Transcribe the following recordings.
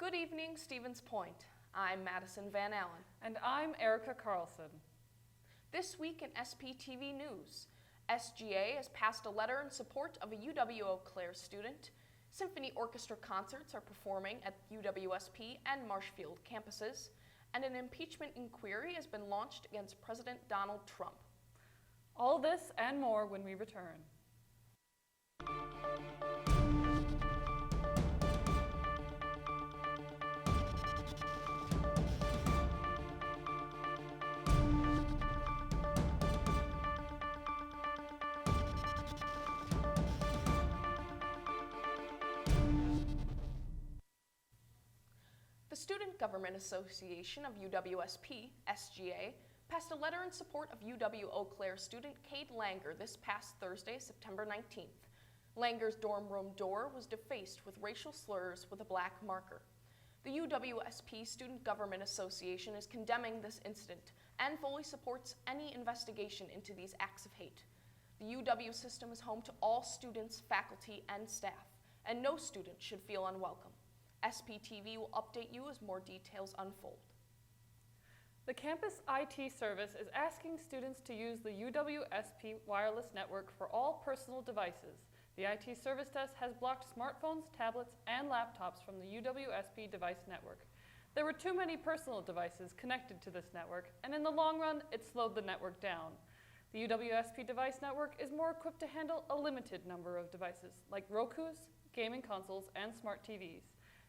Good evening, Stevens Point. I'm Madison Van Allen. And I'm Erica Carlson. This week in SPTV News, SGA has passed a letter in support of a UW-Eau Claire student. Symphony Orchestra concerts are performing at UWSP and Marshfield campuses, and an impeachment inquiry has been launched against President Donald Trump. All this and more when we return. The Student Government Association of UWSP, SGA, passed a letter in support of UW-Eau Claire student Cade Langer this past Thursday, September 19th. Langer's dorm room door was defaced with racial slurs with a black marker. The UWSP Student Government Association is condemning this incident and fully supports any investigation into these acts of hate. The UW system is home to all students, faculty, and staff, and no student should feel unwelcome. SPTV will update you as more details unfold. The campus IT service is asking students to use the UWSP wireless network for all personal devices. The IT service desk has blocked smartphones, tablets, and laptops from the UWSP device network. There were too many personal devices connected to this network, and in the long run, it slowed the network down. The UWSP device network is more equipped to handle a limited number of devices, like Rokus, gaming consoles, and smart TVs.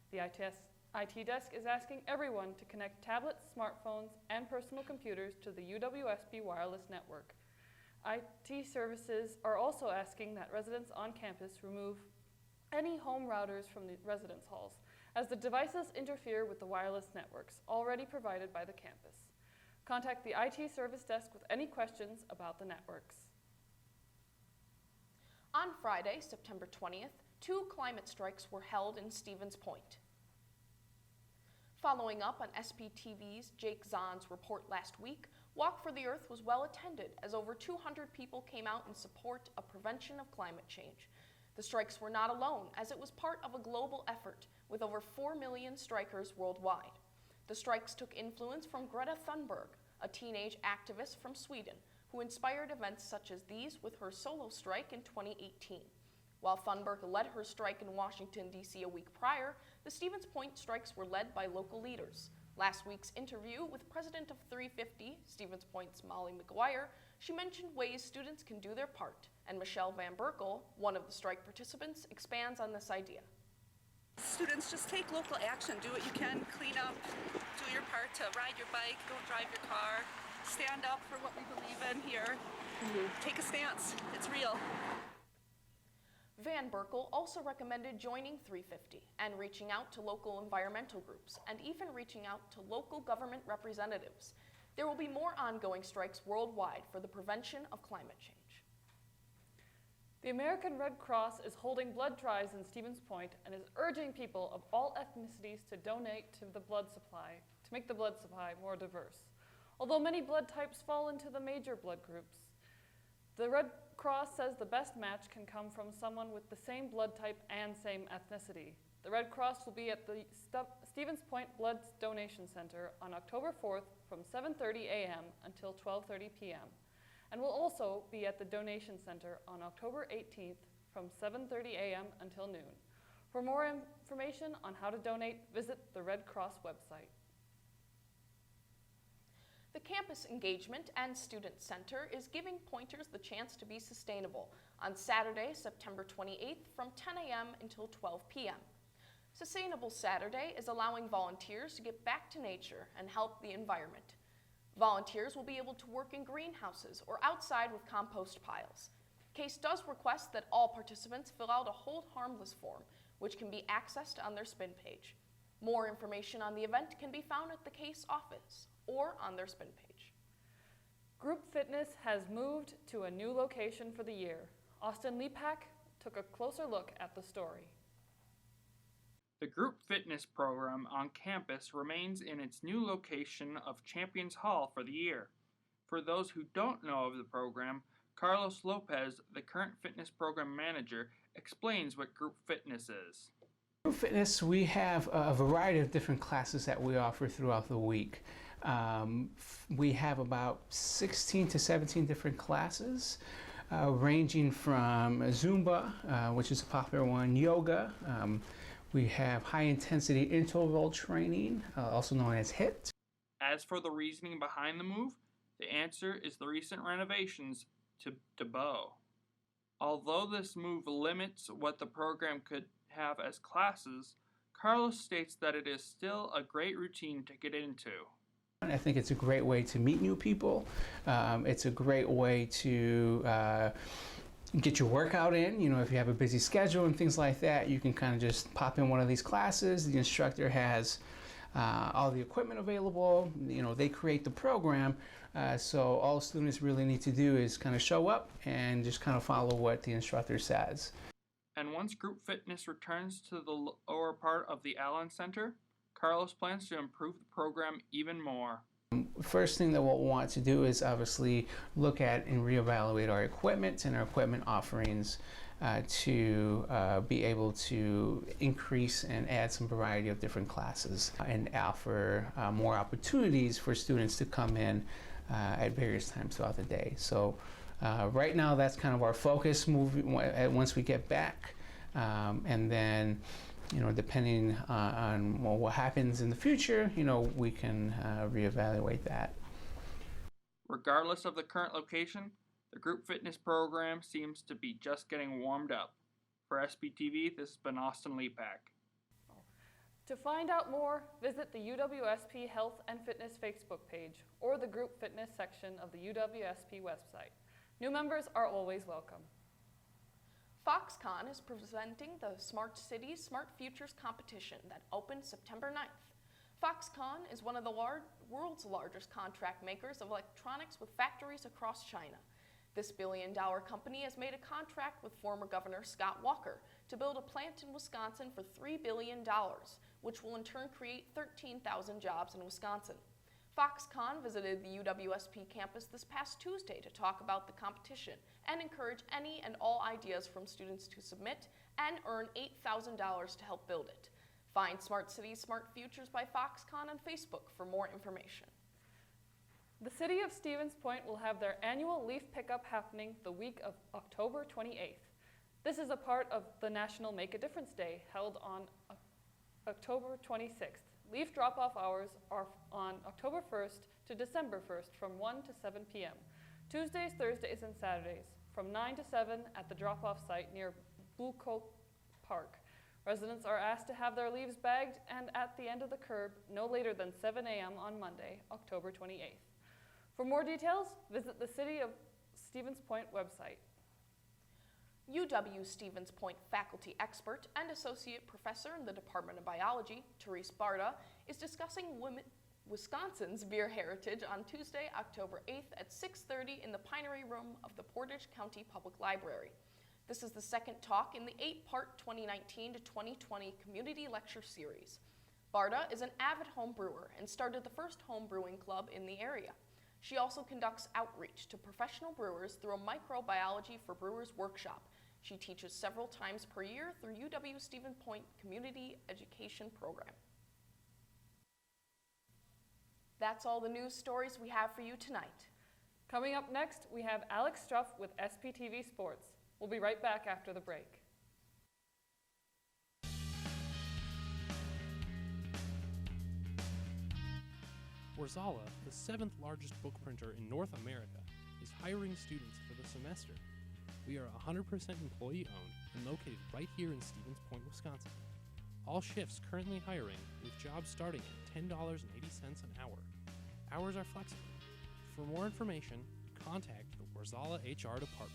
The IT desk is asking everyone to connect tablets, smartphones, and personal computers to the UWSP wireless network. IT services are also asking that residents on campus remove any home routers from the residence halls, as the devices interfere with the wireless networks already provided by the campus. Contact the IT service desk with any questions about the networks. On Friday, September 20th, 2 climate strikes were held in Stevens Point. Following up on SPTV's Jake Zahn's report last week, Walk for the Earth was well attended as over 200 people came out in support of prevention of climate change. The strikes were not alone, as it was part of a global effort with over 4 million strikers worldwide. The strikes took influence from Greta Thunberg, a teenage activist from Sweden, who inspired events such as these with her solo strike in 2018. While Thunberg led her strike in Washington, D.C. a week prior, the Stevens Point strikes were led by local leaders. Last week's interview with President of 350, Stevens Point's Molly McGuire, she mentioned ways students can do their part, and Michelle Van Berkel, one of the strike participants, expands on this idea. Students, just take local action. Do what you can, clean up, do your part to ride your bike, don't drive your car, stand up for what we believe in here. Take a stance. It's real. Van Berkel also recommended joining 350 and reaching out to local environmental groups and even reaching out to local government representatives. There will be more ongoing strikes worldwide for the prevention of climate change. The American Red Cross is holding blood drives in Stevens Point and is urging people of all ethnicities to donate to the blood supply, to make the blood supply more diverse. Although many blood types fall into the major blood groups, the Red Cross says the best match can come from someone with the same blood type and same ethnicity. The Red Cross will be at the Stevens Point Blood Donation Center on October 4th from 7:30 a.m. until 12:30 p.m. and will also be at the Donation Center on October 18th from 7:30 a.m. until noon. For more information on how to donate, visit the Red Cross website. The Campus Engagement and Student Center is giving pointers the chance to be sustainable on Saturday, September 28th from 10 a.m. until 12 p.m. Sustainable Saturday is allowing volunteers to get back to nature and help the environment. Volunteers will be able to work in greenhouses or outside with compost piles. CASE does request that all participants fill out a Hold Harmless form, which can be accessed on their spin page. More information on the event can be found at the CASE office or on their spin page. Group Fitness has moved to a new location for the year. Austin Lepak took a closer look at the story. The group fitness program on campus remains in its new location of Champions Hall for the year. For those who don't know of the program, Carlos Lopez, the current fitness program manager, explains what group fitness is. Fitness, we have a variety of different classes that we offer throughout the week. We have about 16 to 17 different classes, ranging from Zumba, which is a popular one, yoga. We have high-intensity interval training, also known as HIIT. As for the reasoning behind the move, the answer is the recent renovations to UW-Eau. Although this move limits what the program could have as classes, Carlos states that it is still a great routine to get into. I think it's a great way to meet new people. It's a great way to get your workout in. You know, if you have a busy schedule and things like that, you can kind of just pop in one of these classes. The instructor has all the equipment available. You know, they create the program. So all students really need to do is kind of show up and just kind of follow what the instructor says. And once group fitness returns to the lower part of the Allen Center, Carlos plans to improve the program even more. First thing that we'll want to do is obviously look at and reevaluate our equipment and our equipment offerings to be able to increase and add some variety of different classes and offer more opportunities for students to come in at various times throughout the day. So right now that's kind of our focus once we get back, and then, you know, depending on what happens in the future, you know, we can reevaluate that. Regardless of the current location, the group fitness program seems to be just getting warmed up. For SPTV, this has been Austin Leapak. To find out more, visit the UWSP Health and Fitness Facebook page or the Group Fitness section of the UWSP website. New members are always welcome. Foxconn is presenting the Smart Cities, Smart Futures competition that opens September 9th. Foxconn is one of the world's largest contract makers of electronics with factories across China. This billion-dollar company has made a contract with former Governor Scott Walker to build a plant in Wisconsin for $3 billion, which will in turn create 13,000 jobs in Wisconsin. Foxconn visited the UWSP campus this past Tuesday to talk about the competition and encourage any and all ideas from students to submit and earn $8,000 to help build it. Find Smart Cities, Smart Futures by Foxconn on Facebook for more information. The City of Stevens Point will have their annual leaf pickup happening the week of October 28th. This is a part of the National Make a Difference Day held on October 26th. Leaf drop-off hours are on October 1st to December 1st from 1 to 7 p.m. Tuesdays, Thursdays, and Saturdays from 9 to 7 at the drop-off site near Bucco Park. Residents are asked to have their leaves bagged and at the end of the curb no later than 7 a.m. on Monday, October 28th. For more details, visit the City of Stevens Point website. UW Stevens Point faculty expert and associate professor in the Department of Biology, Therese Barta, is discussing Wisconsin's beer heritage on Tuesday, October 8th at 6:30 in the Pinery Room of the Portage County Public Library. This is the second talk in the 8-part 2019 to 2020 community lecture series. Barta is an avid home brewer and started the first home brewing club in the area. She also conducts outreach to professional brewers through a microbiology for brewers workshop. She teaches several times per year through UW Stevens Point Community Education Program. That's all the news stories we have for you tonight. Coming up next, we have Alex Struff with SPTV Sports. We'll be right back after the break. Warzala, the 7th largest book printer in North America, is hiring students for the semester. We are 100% employee-owned and located right here in Stevens Point, Wisconsin. All shifts currently hiring, with jobs starting at $10.80 an hour. Hours are flexible. For more information, contact the Warzala HR department.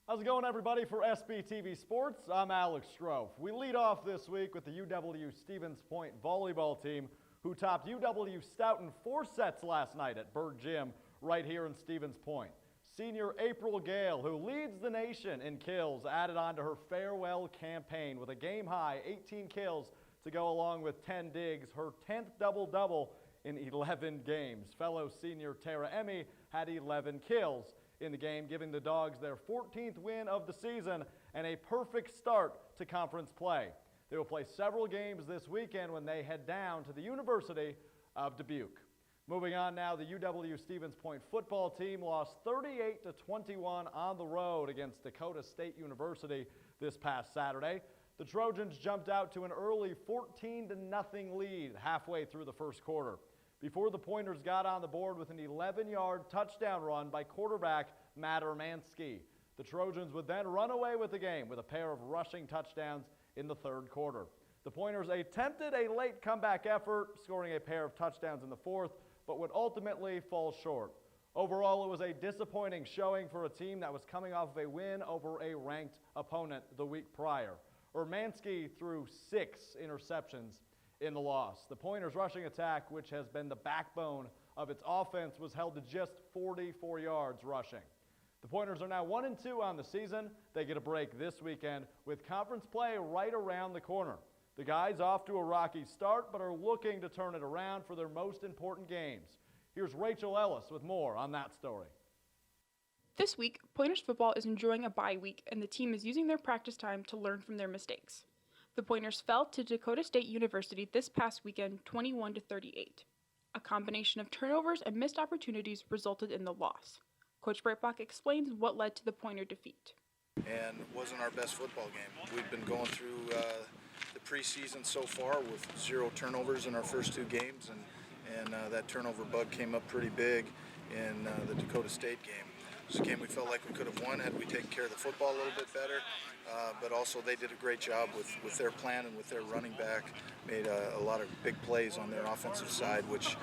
How's it going, everybody? For SPTV Sports, I'm Alex Strofe. We lead off this week with the UW Stevens Point volleyball team, who topped UW Stoughton 4 sets last night at Bird Gym right here in Stevens Point. Senior April Gale, who leads the nation in kills, added on to her farewell campaign with a game-high 18 kills to go along with 10 digs, her 10th double-double in 11 games. Fellow senior Tara Emmy had 11 kills in the game, giving the Dogs their 14th win of the season and a perfect start to conference play. They will play several games this weekend when they head down to the University of Dubuque. Moving on now, the UW-Stevens Point football team lost 38-21 on the road against Dakota State University this past Saturday. The Trojans jumped out to an early 14-0 lead halfway through the first quarter, before the Pointers got on the board with an 11-yard touchdown run by quarterback Matt Ermansky. The Trojans would then run away with the game with a pair of rushing touchdowns in the third quarter. The Pointers attempted a late comeback effort, scoring a pair of touchdowns in the fourth, but would ultimately fall short. Overall, it was a disappointing showing for a team that was coming off of a win over a ranked opponent the week prior. Ermansky threw 6 interceptions in the loss. The Pointers' rushing attack, which has been the backbone of its offense, was held to just 44 yards rushing. The Pointers are now 1-2 on the season. They get a break this weekend with conference play right around the corner. The guys off to a rocky start, but are looking to turn it around for their most important games. Here's Rachel Ellis with more on that story. This week, Pointers football is enjoying a bye week, and the team is using their practice time to learn from their mistakes. The Pointers fell to Dakota State University this past weekend 21-38. A combination of turnovers and missed opportunities resulted in the loss. Coach Breitbach explains what led to the Pointer defeat. And it wasn't our best football game. We've been going through the preseason so far with 0 turnovers in our first 2 games, and that turnover bug came up pretty big in the Dakota State game. It was a game we felt like we could have won had we taken care of the football a little bit better, but also they did a great job with their plan and with their running back, made a lot of big plays on their offensive side, which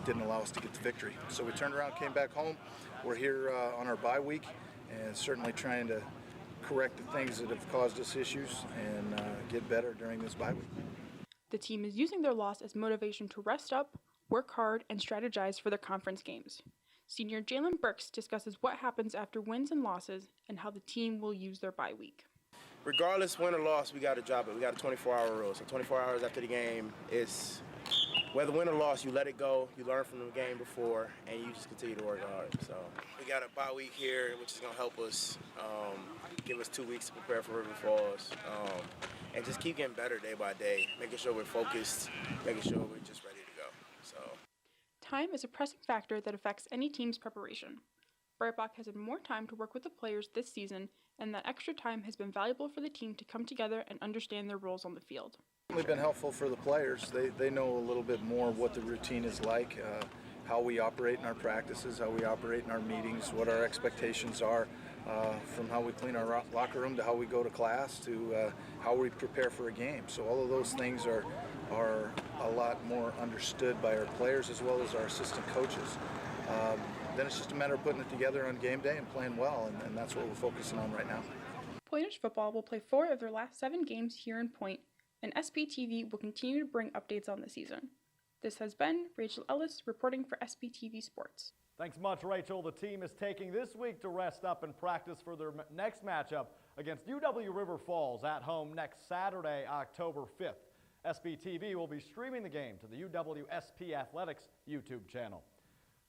didn't allow us to get the victory. So we turned around, came back home. We're here on our bye week and certainly trying to correct the things that have caused us issues and get better during this bye week. The team is using their loss as motivation to rest up, work hard, and strategize for their conference games. Senior Jalen Burks discusses what happens after wins and losses and how the team will use their bye week. Regardless, win or loss, we got to drop it. We got a 24-hour rule. So 24 hours after the game, it's whether win or loss, you let it go, you learn from the game before, and you just continue to work hard. So we got a bye week here, which is going to help us, give us 2 weeks to prepare for River Falls, and just keep getting better day by day, making sure we're focused, making sure we're just ready to go. So time is a pressing factor that affects any team's preparation. Breitbach has had more time to work with the players this season, and that extra time has been valuable for the team to come together and understand their roles on the field. It's been helpful for the players. They know a little bit more what the routine is like, how we operate in our practices, how we operate in our meetings, what our expectations are, from how we clean our locker room to how we go to class to how we prepare for a game. So all of those things are a lot more understood by our players as well as our assistant coaches. Then it's just a matter of putting it together on game day and playing well, and that's what we're focusing on right now. Pointers football will play 4 of their last 7 games here in Point, and SPTV will continue to bring updates on the season. This has been Rachel Ellis reporting for SPTV Sports. Thanks much, Rachel. The team is taking this week to rest up and practice for their next matchup against UW River Falls at home next Saturday, October 5th. SPTV will be streaming the game to the UWSP Athletics YouTube channel.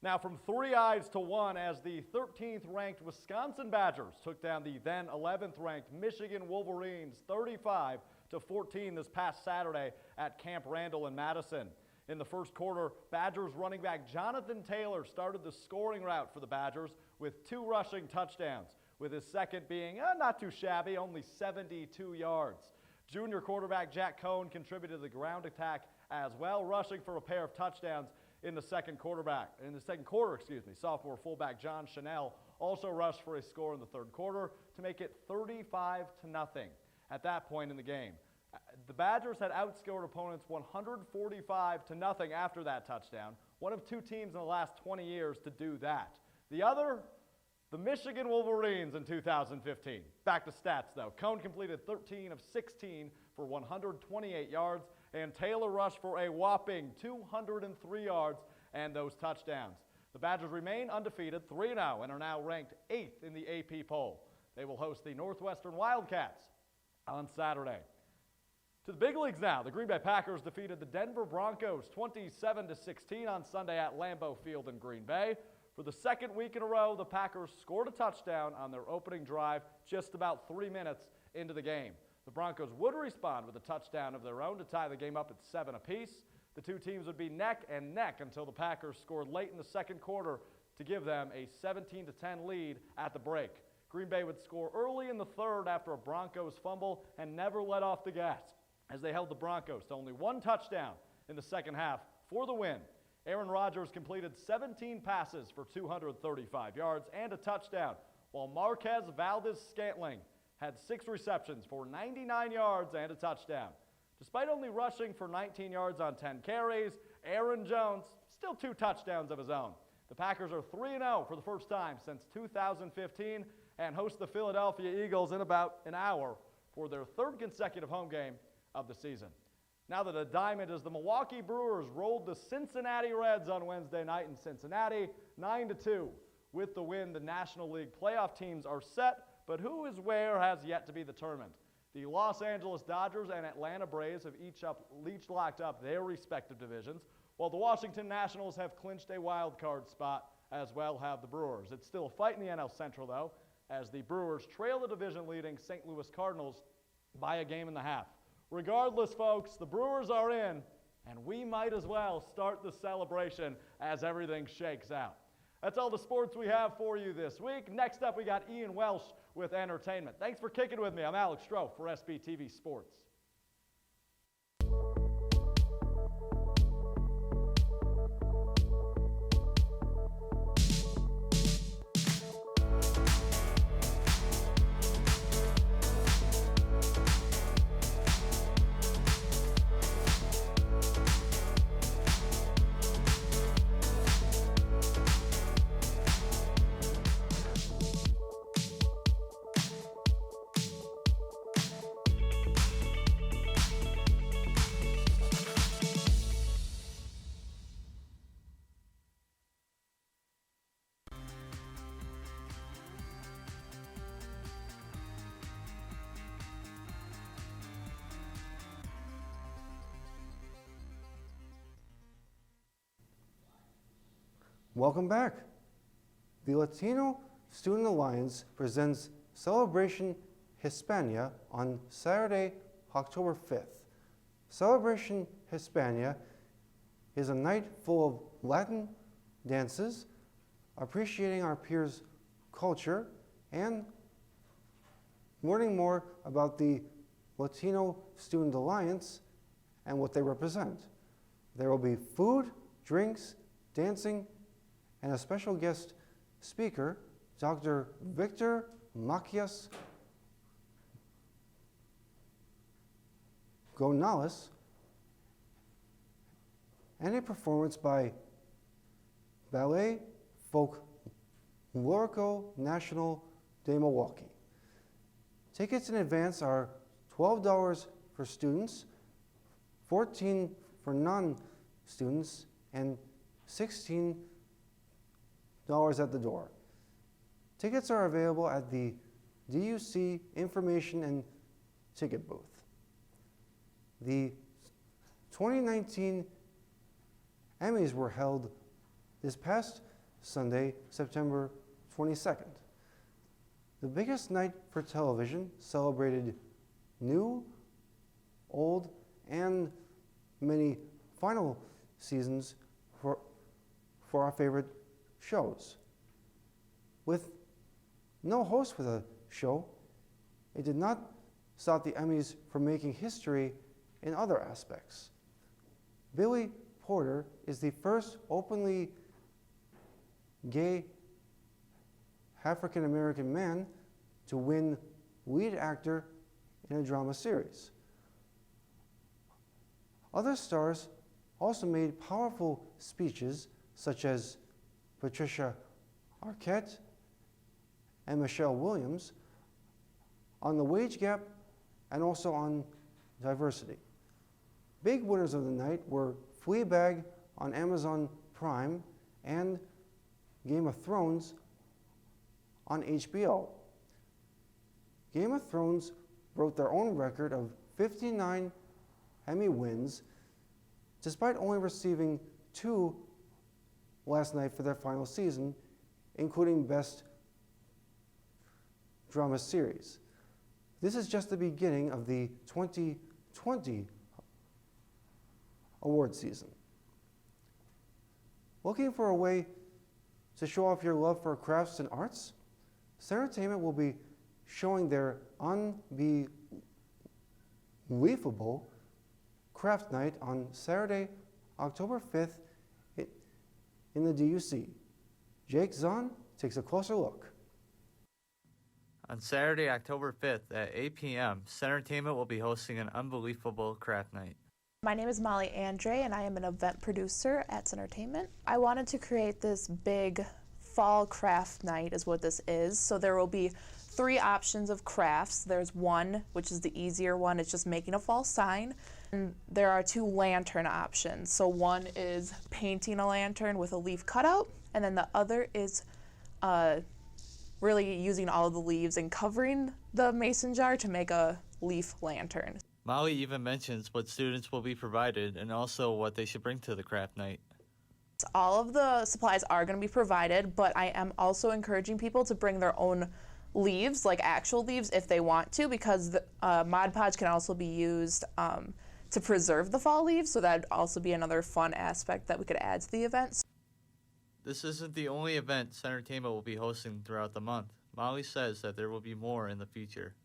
Now from 3 eyes to 1 as the 13th ranked Wisconsin Badgers took down the then 11th ranked Michigan Wolverines 35-14 this past Saturday at Camp Randall in Madison. In the first quarter, Badgers running back Jonathan Taylor started the scoring route for the Badgers with 2 rushing touchdowns, with his second being not too shabby, only 72 yards. Junior quarterback Jack Cohn contributed to the ground attack as well, rushing for a pair of touchdowns in the second quarter. Sophomore fullback John Chanel also rushed for a score in the third quarter to make it 35-0 at that point in the game. The Badgers had outscored opponents 145-0 after that touchdown, one of 2 teams in the last 20 years to do that. The other, the Michigan Wolverines in 2015. Back to stats though. Cohn completed 13 of 16 for 128 yards, and Taylor rushed for a whopping 203 yards and those touchdowns. The Badgers remain undefeated, 3-0, and are now ranked 8th in the AP poll. They will host the Northwestern Wildcats on Saturday. To the big leagues now, the Green Bay Packers defeated the Denver Broncos 27-16 on Sunday at Lambeau Field in Green Bay. For the second week in a row, the Packers scored a touchdown on their opening drive just about 3 minutes into the game. The Broncos would respond with a touchdown of their own to tie the game up at 7 apiece. The two teams would be neck and neck until the Packers scored late in the second quarter to give them a 17-10 lead at the break. Green Bay would score early in the third after a Broncos fumble and never let off the gas as they held the Broncos to only one touchdown in the second half for the win. Aaron Rodgers completed 17 passes for 235 yards and a touchdown, while Marquez Valdes-Scantling had 6 receptions for 99 yards and a touchdown. Despite only rushing for 19 yards on 10 carries, Aaron Jones still 2 touchdowns of his own. The Packers are 3-0 for the first time since 2015 and host the Philadelphia Eagles in about an hour for their 3rd consecutive home game of the season. Now that a diamond is the Milwaukee Brewers rolled the Cincinnati Reds on Wednesday night in Cincinnati 9-2. With the win, the National League playoff teams are set, but who is where has yet to be determined. The Los Angeles Dodgers and Atlanta Braves have each locked up their respective divisions, while the Washington Nationals have clinched a wild card spot, as well have the Brewers. It's still a fight in the NL Central, though, as the Brewers trail the division-leading St. Louis Cardinals by a game and a half. Regardless, folks, the Brewers are in, and we might as well start the celebration as everything shakes out. That's all the sports we have for you this week. Next up, we got Ian Welsh with entertainment. Thanks for kicking with me. I'm Alex Stroh for SPTV Sports. Welcome back. The Latino Student Alliance presents Celebration Hispania on Saturday, October 5th. Celebration Hispania is a night full of Latin dances, appreciating our peers' culture, and learning more about the Latino Student Alliance and what they represent. There will be food, drinks, dancing, and a special guest speaker, Dr. Victor Macias Gonales, and a performance by Ballet Folklorico National de Milwaukee. Tickets in advance are $12 for students, $14 for non-students, and $16 at the door. Tickets are available at the DUC Information and Ticket booth. The 2019 Emmys were held this past Sunday, September 22nd. The biggest night for television celebrated new, old, and many final seasons for our favorite shows. With no host for the show, it did not stop the Emmys from making history in other aspects. Billy Porter is the first openly gay African-American man to win lead actor in a drama series. Other stars also made powerful speeches, such as Patricia Arquette and Michelle Williams, on the wage gap and also on diversity. Big winners of the night were Fleabag on Amazon Prime and Game of Thrones on HBO. Game of Thrones broke their own record of 59 Emmy wins, despite only receiving 2 last night for their final season, including Best Drama Series. This is just the beginning of the 2020 award season. Looking for a way to show off your love for crafts and arts? Entertainment will be showing their unbelievable craft night on Saturday, October 5th in the DUC. Jake Zahn takes a closer look. On Saturday, October 5th at 8 p.m., Entertainment will be hosting an unbelievable craft night. My name is Molly Andre, and I am an event producer at Entertainment. I wanted to create this big fall craft night is what this is. So there will be 3 options of crafts. There's one, which is the easier one. It's just making a fall sign. And there are 2 lantern options. So one is painting a lantern with a leaf cutout, and then the other is really using all of the leaves and covering the mason jar to make a leaf lantern. Molly even mentions what students will be provided and also what they should bring to the craft night. All of the supplies are going to be provided, but I am also encouraging people to bring their own leaves, like actual leaves, if they want to, because the Mod Podge can also be used to preserve the fall leaves, so that would also be another fun aspect that we could add to the event. This isn't the only event Entertainment will be hosting throughout the month. Molly says that there will be more in the future.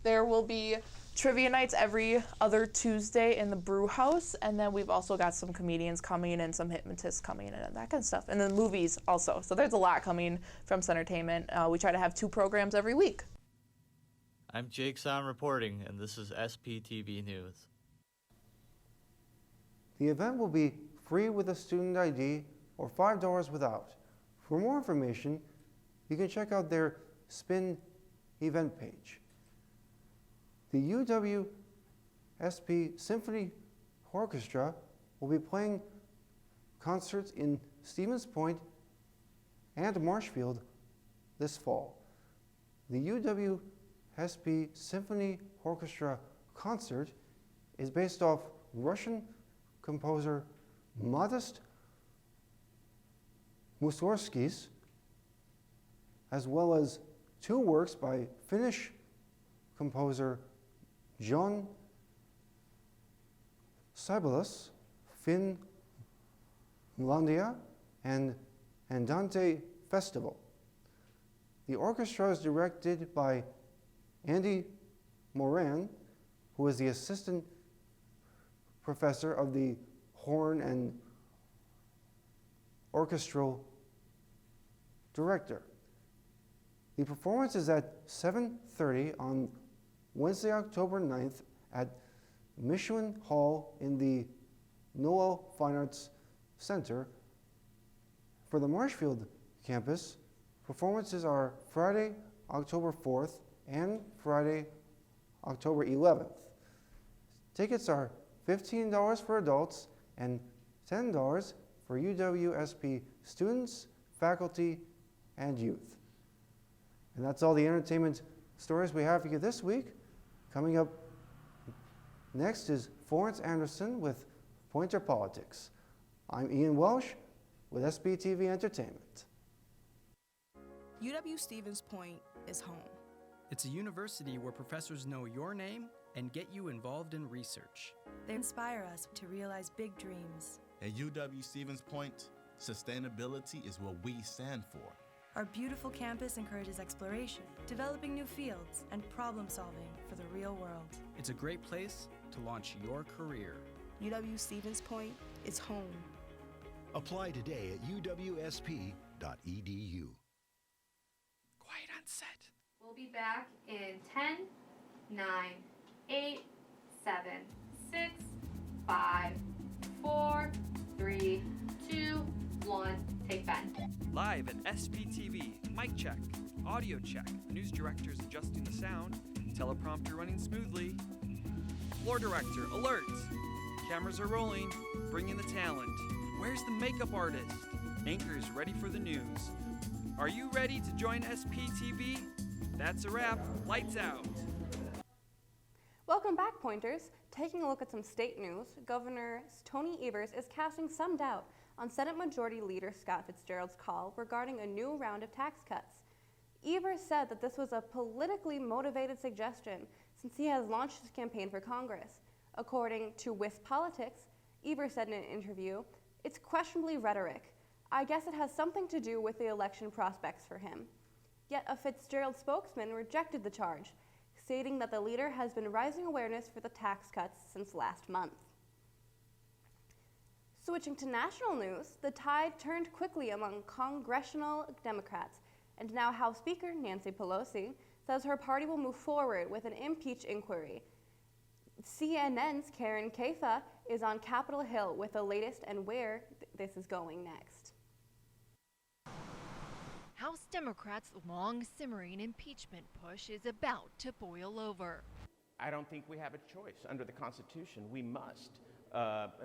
There will be trivia nights every other Tuesday in the brew house, and then we've also got some comedians coming and some hypnotists coming and that kind of stuff, and then movies also. So there's a lot coming from Entertainment. We try to have 2 programs every week. I'm Jake Zahn reporting, and this is SPTV News. The event will be free with a student ID or $5 without. For more information, you can check out their Spin event page. The UW-SP Symphony Orchestra will be playing concerts in Stevens Point and Marshfield this fall. The UW-SP Symphony Orchestra concert is based off Russian composer Modest Mussorgsky's, as well as 2 works by Finnish composer John Sibelius, Finlandia, and Andante Festival. The orchestra is directed by Andy Moran, who is the assistant professor of the horn and orchestral director. The performance is at 7:30 on Wednesday, October 9th at Michelin Hall in the Noel Fine Arts Center. For the Marshfield campus, performances are Friday, October 4th and Friday, October 11th. Tickets are $15 for adults and $10 for UWSP students, faculty, and youth. And that's all the entertainment stories we have for you this week. Coming up next is Florence Anderson with Pointer Politics. I'm Ian Welsh with SPTV Entertainment. UW Stevens Point is home. It's a university where professors know your name and get you involved in research. They inspire us to realize big dreams. At UW Stevens Point, sustainability is what we stand for. Our beautiful campus encourages exploration, developing new fields, and problem solving for the real world. It's a great place to launch your career. UW Stevens Point is home. Apply today at uwsp.edu. Quiet on set. We'll be back in 10, 9, 8, 7, 6, 5, 4, 3, 2, 1, take Ben. Live at SPTV, mic check, audio check, news directors adjusting the sound, teleprompter running smoothly. Floor director, alert! Cameras are rolling, bring in the talent. Where's the makeup artist? Anchor is ready for the news. Are you ready to join SPTV? That's a wrap. Lights out. Welcome back, Pointers. Taking a look at some state news, Governor Tony Evers is casting some doubt on Senate Majority Leader Scott Fitzgerald's call regarding a new round of tax cuts. Evers said that this was a politically motivated suggestion since he has launched his campaign for Congress. According to Wisp Politics, Evers said in an interview, "It's questionably rhetoric. I guess it has something to do with the election prospects for him." Yet a Fitzgerald spokesman rejected the charge, stating that the leader has been raising awareness for the tax cuts since last month. Switching to national news, the tide turned quickly among congressional Democrats, and now House Speaker Nancy Pelosi says her party will move forward with an impeach inquiry. CNN's Karen Katha is on Capitol Hill with the latest and where this is going next. House Democrats' long-simmering impeachment push is about to boil over. I don't think we have a choice. Under the Constitution, we must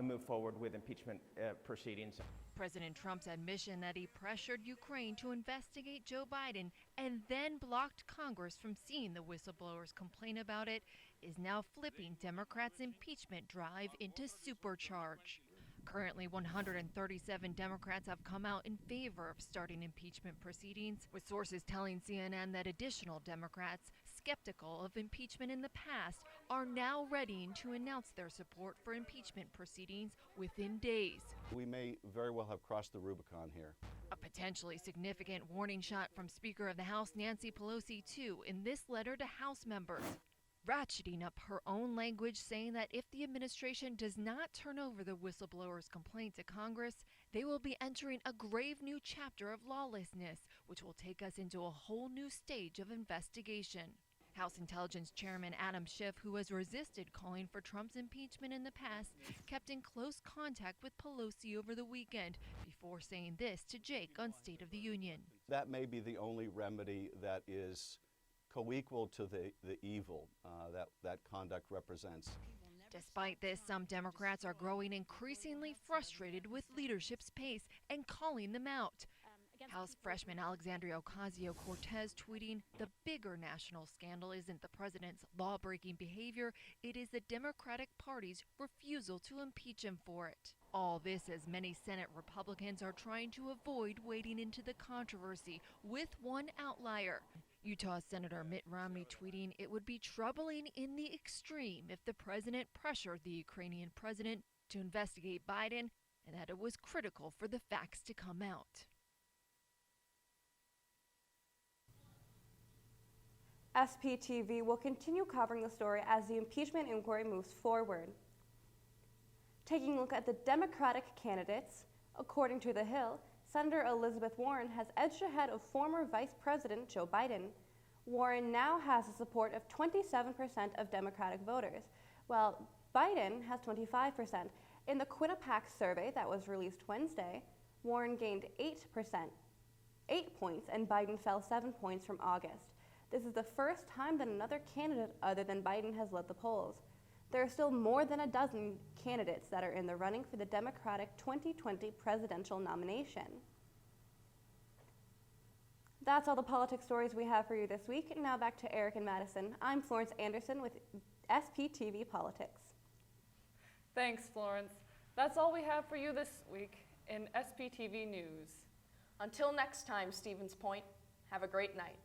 move forward with impeachment proceedings. President Trump's admission that he pressured Ukraine to investigate Joe Biden and then blocked Congress from seeing the whistleblowers complain about it is now flipping Democrats' impeachment drive into supercharge. Currently, 137 Democrats have come out in favor of starting impeachment proceedings, with sources telling CNN that additional Democrats, skeptical of impeachment in the past, are now readying to announce their support for impeachment proceedings within days. We may very well have crossed the Rubicon here. A potentially significant warning shot from Speaker of the House Nancy Pelosi, too, in this letter to House members, ratcheting up her own language, saying that if the administration does not turn over the whistleblowers' complaint to Congress, they will be entering a grave new chapter of lawlessness, which will take us into a whole new stage of investigation. House Intelligence Chairman Adam Schiff, who has resisted calling for Trump's impeachment in the past, kept in close contact with Pelosi over the weekend before saying this to Jake on State of the Union. That may be the only remedy that is co-equal to the evil that conduct represents. Despite this, some Democrats are growing increasingly frustrated with leadership's pace and calling them out. House freshman Alexandria Ocasio-Cortez tweeting, "The bigger national scandal isn't the president's law-breaking behavior, it is the Democratic Party's refusal to impeach him for it." All this as many Senate Republicans are trying to avoid wading into the controversy, with one outlier. Utah Senator Mitt Romney tweeting, "It would be troubling in the extreme if the president pressured the Ukrainian president to investigate Biden, and that it was critical for the facts to come out." SPTV will continue covering the story as the impeachment inquiry moves forward. Taking a look at the Democratic candidates, according to The Hill, Senator Elizabeth Warren has edged ahead of former Vice President Joe Biden. Warren now has the support of 27% of Democratic voters, while Biden has 25%. In the Quinnipiac survey that was released Wednesday, Warren gained 8 points, and Biden fell 7 points from August. This is the first time that another candidate other than Biden has led the polls. There are still more than a dozen candidates that are in the running for the Democratic 2020 presidential nomination. That's all the politics stories we have for you this week. Now back to Eric and Madison. I'm Florence Anderson with SPTV Politics. Thanks, Florence. That's all we have for you this week in SPTV News. Until next time, Stevens Point, have a great night.